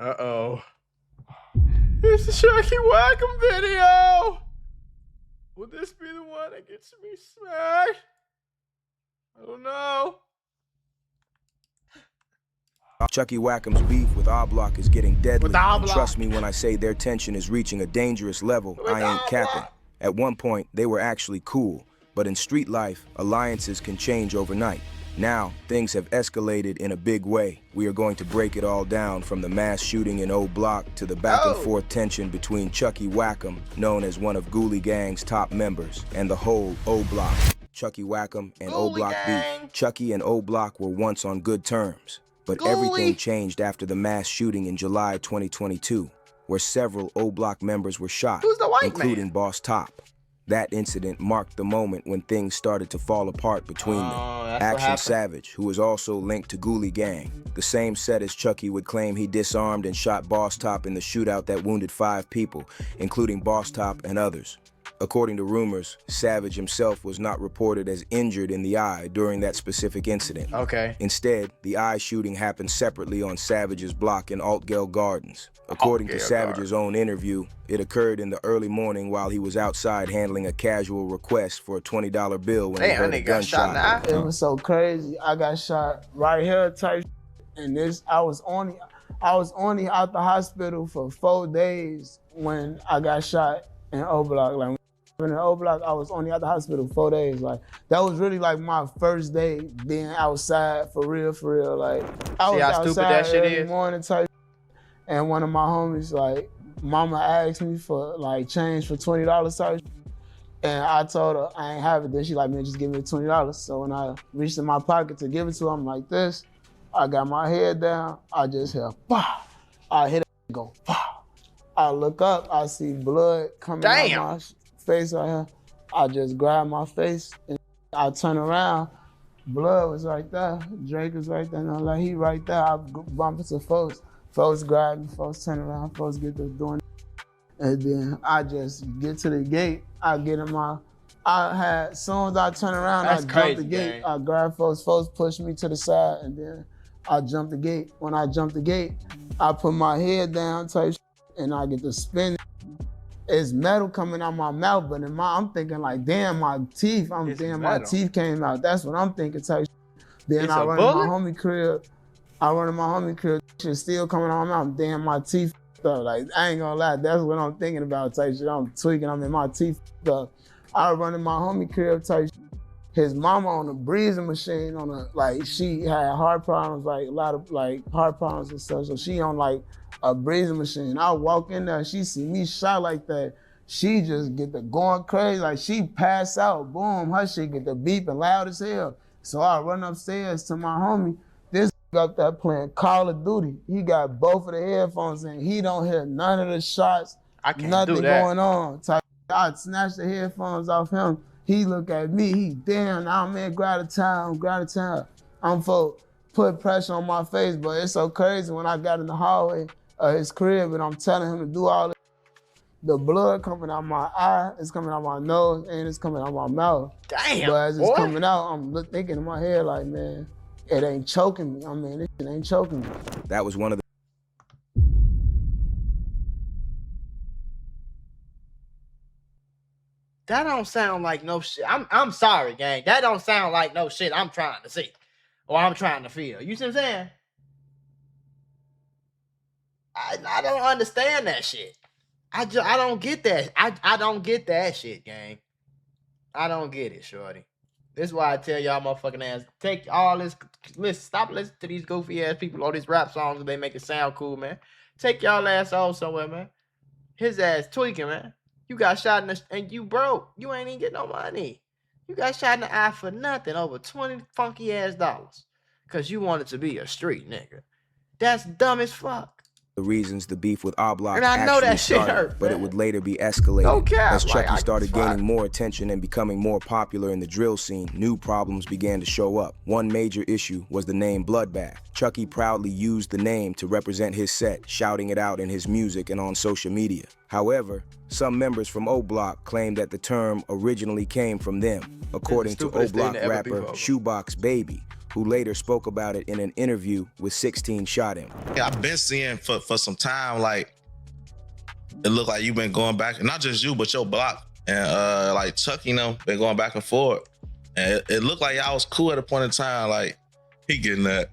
Uh-oh. It's the Chucky Wackom video! Will this be the one that gets me smacked? I don't know. Chucky Wackom's beef with OBlock is getting deadly. And trust me when I say their tension is reaching a dangerous level. I ain't capping. At one point, they were actually cool. But in street life, alliances can change overnight. Now, things have escalated in a big way. We are going to break it all down from the mass shooting in OBlock to the back and forth tension between Chucky Wackom, known as one of Ghoulie Gang's top members, and the whole OBlock. Chucky Wackom and OBlock beef. Chucky and OBlock were once on good terms. But everything changed after the mass shooting in July 2022, where several OBlock members were shot, including Boss Top. That incident marked the moment when things started to fall apart between them. Action Savage, who is also linked to Ghoulie Gang, the same set as Chucky, would claim he disarmed and shot Boss Top in the shootout that wounded 5 people, including Boss Top and others. According to rumors, Savage himself was not reported as injured in the eye during that specific incident. Instead, the eye shooting happened separately on Savage's block in Altgeld Gardens. According to Savage's own interview, it occurred in the early morning while he was outside handling a casual request for a $20 bill when he heard a gunshot. It was so crazy. I got shot right here type, and I was only out the hospital for 4 days when I got shot in OBlock. Like, in OBlock, I was only at the hospital 4 days. Like, that was really like my first day being outside for real. Like, I was outside every morning type, and one of my homies, like, mama asked me for like change for $20 type, and I told her I ain't have it. Then she like, man, just give me $20. So when I reached in my pocket to give it to her, I'm like this. I got my head down. I just hear, bah! I hit it and go, bah! I look up, I see blood coming out my face right here. I just grab my face and I turn around. Blood was right there. Drake was right there. And I'm like, he right there. I bump into folks. Folks grab me, folks turn around, folks get to doing it. And then I just get to the gate. I get in as soon as I turn around, I jump the gate. I grab folks push me to the side, and then I jump the gate. When I jump the gate, I put my head down type, and I get to spin. It's metal coming out my mouth, but I'm thinking like, damn, my teeth. My teeth came out. That's what I'm thinking type. Then I run in my homie crib. Shit still coming out my mouth. Damn, my teeth up. Like, I ain't gonna lie, that's what I'm thinking about type shit. I'm tweaking. I'm in my teeth up. I run in my homie crib type shit. His mama on a breathing machine she had heart problems, like a lot of like heart problems and stuff. So she on like a breathing machine. I walk in there, she see me shot like that. She just get the going crazy, like she pass out, boom, her shit get the beeping loud as hell. So I run upstairs to my homie. This up there playing Call of Duty. He got both of the headphones in. He don't hear none of the shots, nothing going on. I snatched the headphones off him. He look at me, he damn, now man, go out of town. I'm for put pressure on my face, but it's so crazy when I got in the hallway of his crib and I'm telling him to do all this. The blood coming out my eye, it's coming out my nose, and it's coming out my mouth. Damn, but as it's coming out, I'm thinking in my head like, man, it ain't choking me. I mean, this shit ain't choking me. That was one of the That don't sound like no shit. I'm sorry, gang. That don't sound like no shit I'm trying to see or I'm trying to feel. You see what I'm saying? I don't understand that shit. I don't get that. I don't get that shit, gang. I don't get it, shorty. This is why I tell y'all motherfucking ass, take all this, stop listening to these goofy ass people on these rap songs and they make it sound cool, man. Take y'all ass off somewhere, man. His ass tweaking, man. You got shot in the, and you broke. You ain't even get no money. You got shot in the eye for nothing, over 20 funky ass dollars. Cause you wanted to be a street nigga. That's dumb as fuck. The reasons the beef with OBlock and I know actually that shit started, hurt, but man. it would later be escalated. As Chucky like, started gaining more attention and becoming more popular in the drill scene, new problems began to show up. One major issue was the name Bloodbath. Chucky proudly used the name to represent his set, shouting it out in his music and on social media. However, some members from OBlock claim that the term originally came from them, according to OBlock rapper Shoebox Baby, who later spoke about it in an interview with 16 Shot Him. Yeah, I've been seeing for some time, like, it looked like you've been going back, not just you, but your block. And like Chucky, you know, been going back and forth. And it looked like y'all was cool at a point in time, like, he getting that.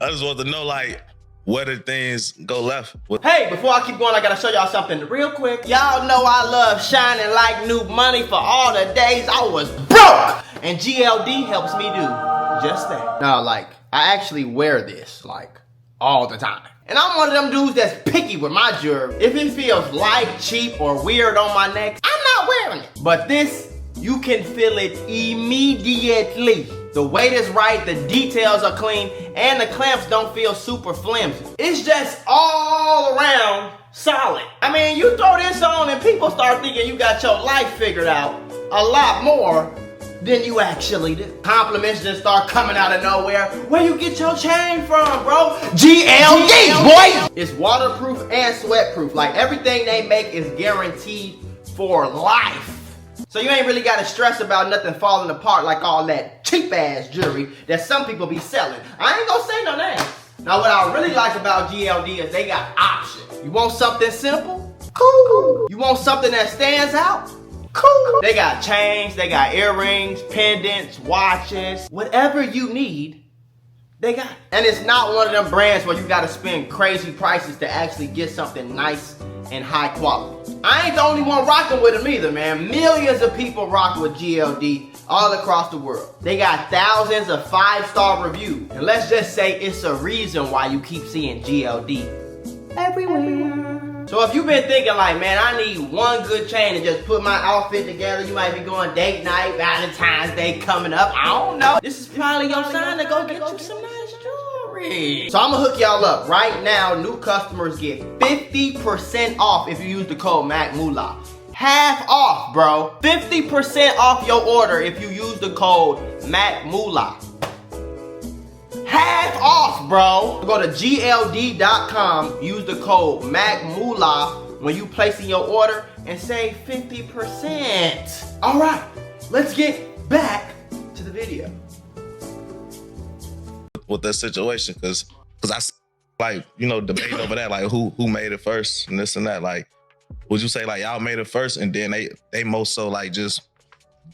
I just want to know, like, where did things go left? Hey, before I keep going, I gotta show y'all something real quick. Y'all know I love shining like new money for all the days I was broke. And GLD helps me do just that. Now, like, I actually wear this, like, all the time. And I'm one of them dudes that's picky with my jewelry. If it feels light, cheap, or weird on my neck, I'm not wearing it. But this, you can feel it immediately. The weight is right, the details are clean, and the clamps don't feel super flimsy. It's just all around solid. I mean, you throw this on and people start thinking you got your life figured out a lot more than you actually do. Compliments just start coming out of nowhere. Where you get your chain from, bro? GLD, boy! It's waterproof and sweatproof. Like, everything they make is guaranteed for life. So you ain't really got to stress about nothing falling apart like all that cheap ass jewelry that some people be selling. I ain't gonna say no names. Now what I really like about GLD is they got options. You want something simple? Cool. You want something that stands out? Cool. They got chains, they got earrings, pendants, watches, whatever you need, they got it. And it's not one of them brands where you gotta spend crazy prices to actually get something nice and high quality. I ain't the only one rocking with them either, man. Millions of people rock with GLD all across the world. They got thousands of 5-star reviews. And let's just say it's a reason why you keep seeing GLD everywhere. So if you've been thinking like, man, I need one good chain to just put my outfit together, you might be going date night, Valentine's Day coming up, I don't know. This is probably your sign to go get you some nice jewelry. So I'm gonna hook y'all up. Right now, new customers get 50% off if you use the code MACMULA. Half off, bro. 50% off your order if you use the code MACMULA. Half off, bro. Go to GLD.com, use the code MACMULA when you placing your order and save 50%. All right, let's get back to the video. With that situation, because I like, you know, debating over that, like who made it first and this and that. Like, would you say like y'all made it first and then they most so like just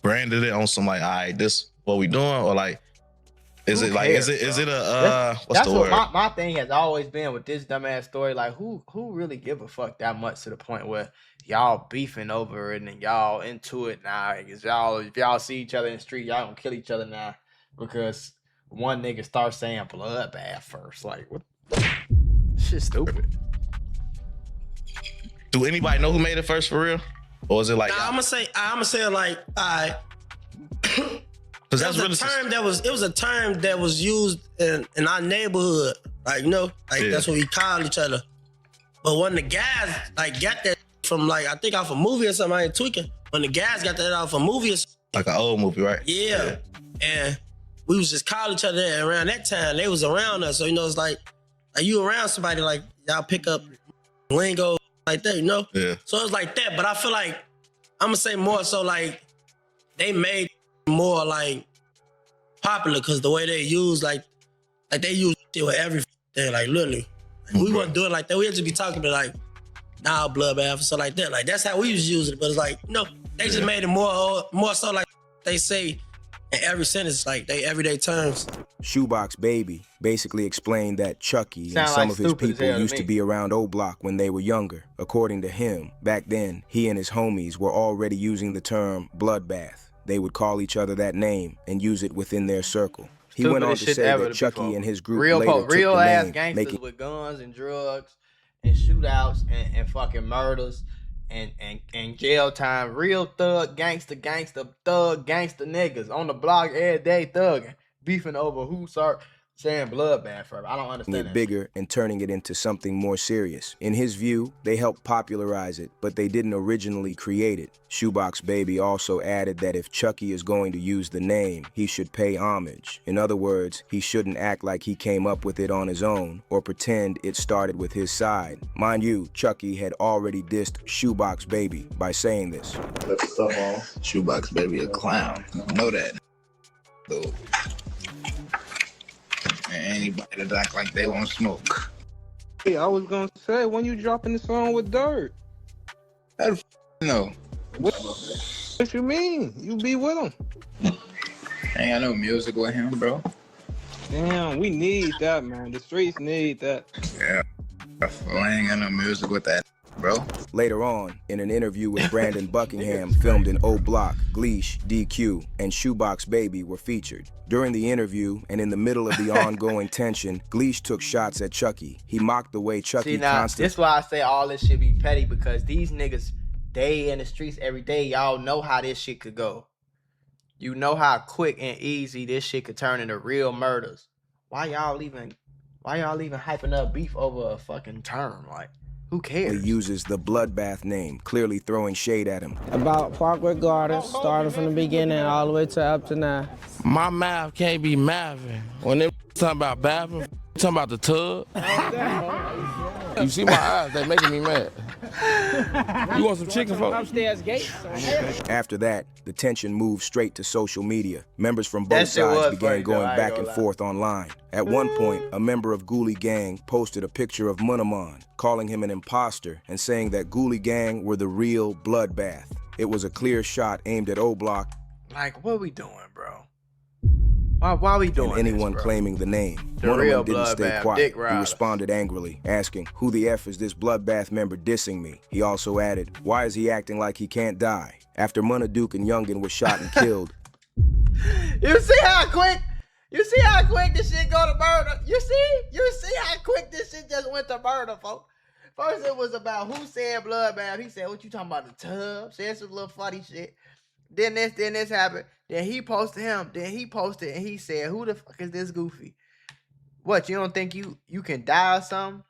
branded it on some like, all right, this what we doing, or like is it a what's the word? My thing has always been with this dumbass story. Like, who really give a fuck that much to the point where y'all beefing over it and y'all into it now? Cause if y'all see each other in the street, y'all gonna kill each other now because one nigga starts saying bloodbath first. Like, what? Shit's stupid. Do anybody know who made it first for real, or is it like? Nah, I'm gonna say like, alright. Because that's really it was a term that was used in our neighborhood, like, you know, like that's what we call each other. But when the guys like got that from like, I think off a movie or something, I ain't tweaking. When the guys got that off a movie, like an old movie, right? Yeah. And we was just calling each other around that time. They was around us, so you know, it's like you around somebody, like y'all pick up lingo like that, you know? Yeah. So it's like that, but I feel like I'm gonna say more so like they made more like popular because the way they use like they use it with everything, like literally. Like, we wasn't doing like that. We had to be talking to like now bloodbath or something like that. Like that's how we was using it. But it's like, you know, they just made it more so like they say in every sentence, like they everyday terms. Shoebox Baby basically explained that Chucky and some of his people used to be around OBlock when they were younger. According to him, back then, he and his homies were already using the term bloodbath. They would call each other that name and use it within their circle. He went on to say that Chucky and his group later took the ass name, gangsters with guns and drugs and shootouts and fucking murders and jail time. Real thug, gangster niggas on the block every day thugging, beefing over who start saying bloodbath forever. I don't understand it bigger and turning it into something more serious. In his view, they helped popularize it, but they didn't originally create it. Shoebox Baby also added that if Chucky is going to use the name, he should pay homage. In other words, he shouldn't act like he came up with it on his own or pretend it started with his side. Mind you, Chucky had already dissed Shoebox Baby by saying this. Shoebox Baby a clown. I know that. though. And anybody that act like they won't smoke. Hey, I was gonna say, when you dropping the song with Dirt? No. What you mean? You be with him? Ain't got no music with him, bro. Damn, we need that, man. The streets need that. Yeah. I ain't got no music with that, bro. Later on, in an interview with Brandon Buckingham filmed in OBlock, Gleesh, DQ, and Shoebox Baby were featured. During the interview, and in the middle of the ongoing tension, Gleesh took shots at Chucky. He mocked the way Chucky constantly... This is why I say all this shit be petty, because these niggas, they in the streets every day, y'all know how this shit could go. You know how quick and easy this shit could turn into real murders. Why y'all even hyping up beef over a fucking term? Like, who cares? He uses the Bloodbath name, clearly throwing shade at him. About Parkway Gardens, starting from the beginning all the way to up to now. My math can't be mathing. When they talking about bathing, talking about the tub. You see my eyes, they making me mad. You want some chicken, folks? Upstairs gate. After that, the tension moved straight to social media. Members from both sides began going back and forth online. At one point, a member of Ghoulie Gang posted a picture of Munaman, calling him an imposter and saying that Ghoulie Gang were the real Bloodbath. It was a clear shot aimed at OBlock. Like, what we doing, bro? Why we doing and anyone this, claiming the name. The real didn't stay Bloodbath, quiet. He responded angrily, asking, "Who the F is this Bloodbath member dissing me?" He also added, "Why is he acting like he can't die?" After Muna Duke and Youngin were shot and killed. You see how quick this shit go to murder? You see how quick this shit just went to murder, folks? First it was about who said Bloodbath. He said, "What you talking about, the tub?" Said some little funny shit. Then this happened. Then he posted him. Then he posted and he said, "Who the fuck is this goofy? What, you don't think you can die or something?"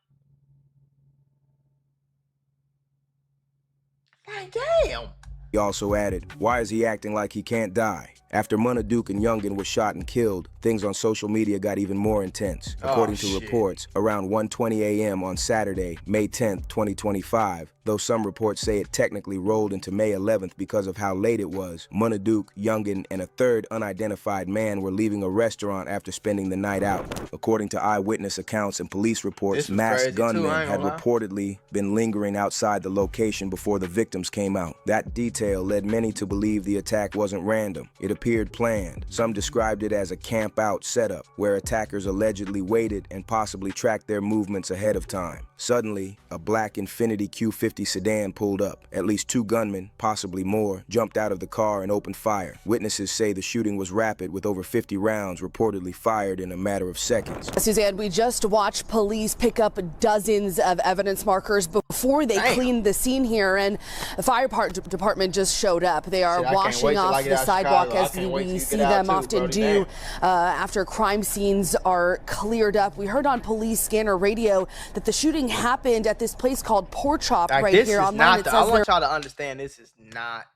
Like, damn. He also added, "Why is he acting like he can't die?" After Muna Duke and Youngin were shot and killed, things on social media got even more intense. According to reports, around 1:20 a.m. on Saturday, May 10th, 2025, though some reports say it technically rolled into May 11th because of how late it was, Muna Duke, Youngin, and a third unidentified man were leaving a restaurant after spending the night out. According to eyewitness accounts and police reports, masked gunmen had reportedly been lingering outside the location before the victims came out. That detail led many to believe the attack wasn't random. It appeared planned. Some described it as a camp-out setup, where attackers allegedly waited and possibly tracked their movements ahead of time. Suddenly, a black Infiniti Q50 sedan pulled up. At least 2 gunmen, possibly more, jumped out of the car and opened fire. Witnesses say the shooting was rapid, with over 50 rounds reportedly fired in a matter of seconds. Suzanne, we just watched police pick up dozens of evidence markers before they cleaned the scene here, and the fire department just showed up. They are washing off the sidewalk as we see them often do after crime scenes are cleared up. We heard on police scanner radio that the shooting happened at this place called Pork Chop right here online. I want y'all to understand, this is not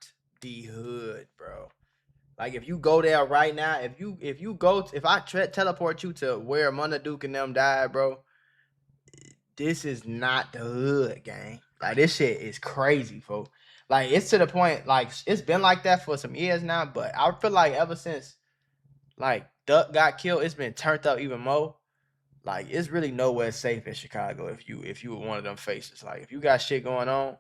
the hood, bro. Like, if you go there right now, if I teleport you to where Muna Duke and them died, bro, this is not the hood, gang. Like, this shit is crazy, folks. Like, it's to the point, like, it's been like that for some years now, but I feel like ever since, like, Duck got killed, it's been turned up even more. Like, it's really nowhere safe in Chicago if you were one of them faces. Like, if you got shit going on,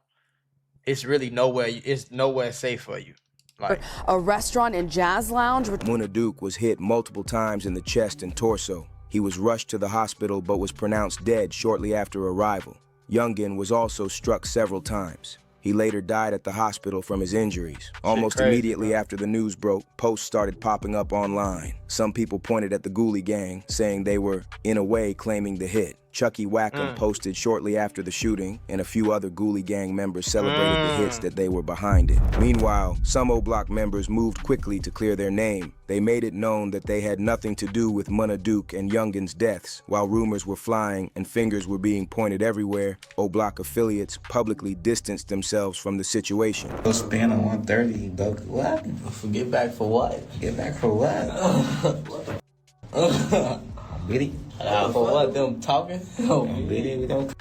it's really nowhere safe for you. Like, a restaurant and jazz lounge. Muna Duke was hit multiple times in the chest and torso. He was rushed to the hospital but was pronounced dead shortly after arrival. Youngin was also struck several times. He later died at the hospital from his injuries. Almost immediately after the news broke, posts started popping up online. Some people pointed at the Ghoulie Gang, saying they were, in a way, claiming the hit. Chucky Wackom posted shortly after the shooting, and a few other Ghoulie Gang members celebrated the hits that they were behind it. Meanwhile, some OBlock members moved quickly to clear their name. They made it known that they had nothing to do with Muna Duke and Youngin's deaths. While rumors were flying and fingers were being pointed everywhere, OBlock affiliates publicly distanced themselves from the situation. Go spin on 130, bro. What? Get back for what? Get back for what? Really? For what? Them talking? Really? We don't.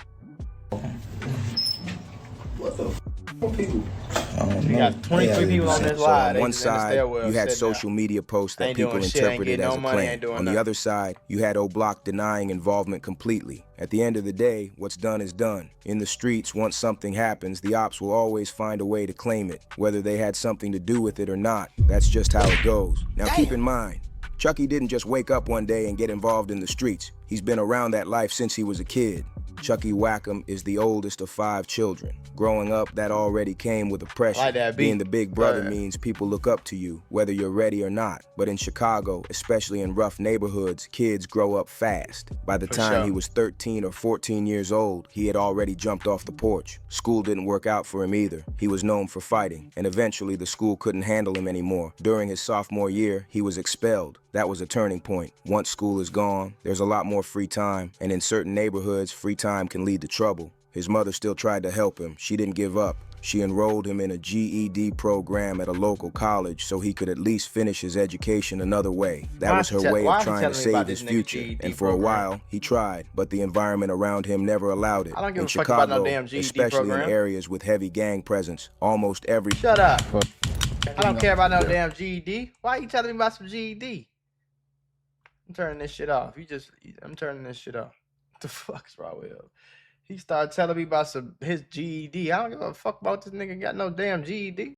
What the You got 23 people on this So live. on one side, you had social media posts that people interpreted as a plan. On the other side, you had OBlock denying involvement completely. At the end of the day, what's done is done. In the streets, once something happens, the ops will always find a way to claim it, whether they had something to do with it or not. That's just how it goes. Now keep in mind, Chucky didn't just wake up one day and get involved in the streets. He's been around that life since he was a kid. Chucky Wackom is the oldest of 5 children. Growing up, that already came with a pressure. Being the big brother means people look up to you, whether you're ready or not. But in Chicago, especially in rough neighborhoods, kids grow up fast. By the time he was 13 or 14 years old, he had already jumped off the porch. School didn't work out for him either. He was known for fighting, and eventually the school couldn't handle him anymore. During his sophomore year, he was expelled. That was a turning point. Once school is gone, there's a lot more free time, and in certain neighborhoods, free time can lead to trouble. His mother still tried to help him. She didn't give up. She enrolled him in a GED program at a local college so he could at least finish his education another way. That was her way of trying to save his future. And for a while, he tried, but the environment around him never allowed it. I don't give in a fuck Chicago, about no damn GED especially program. in areas with heavy gang presence, almost every— Shut up. I don't care about no damn GED. Why are you telling me about some GED? I'm turning this shit off. I'm turning this shit off. What the fuck's wrong with him? He started telling me about his GED. I don't give a fuck about this nigga got no damn GED.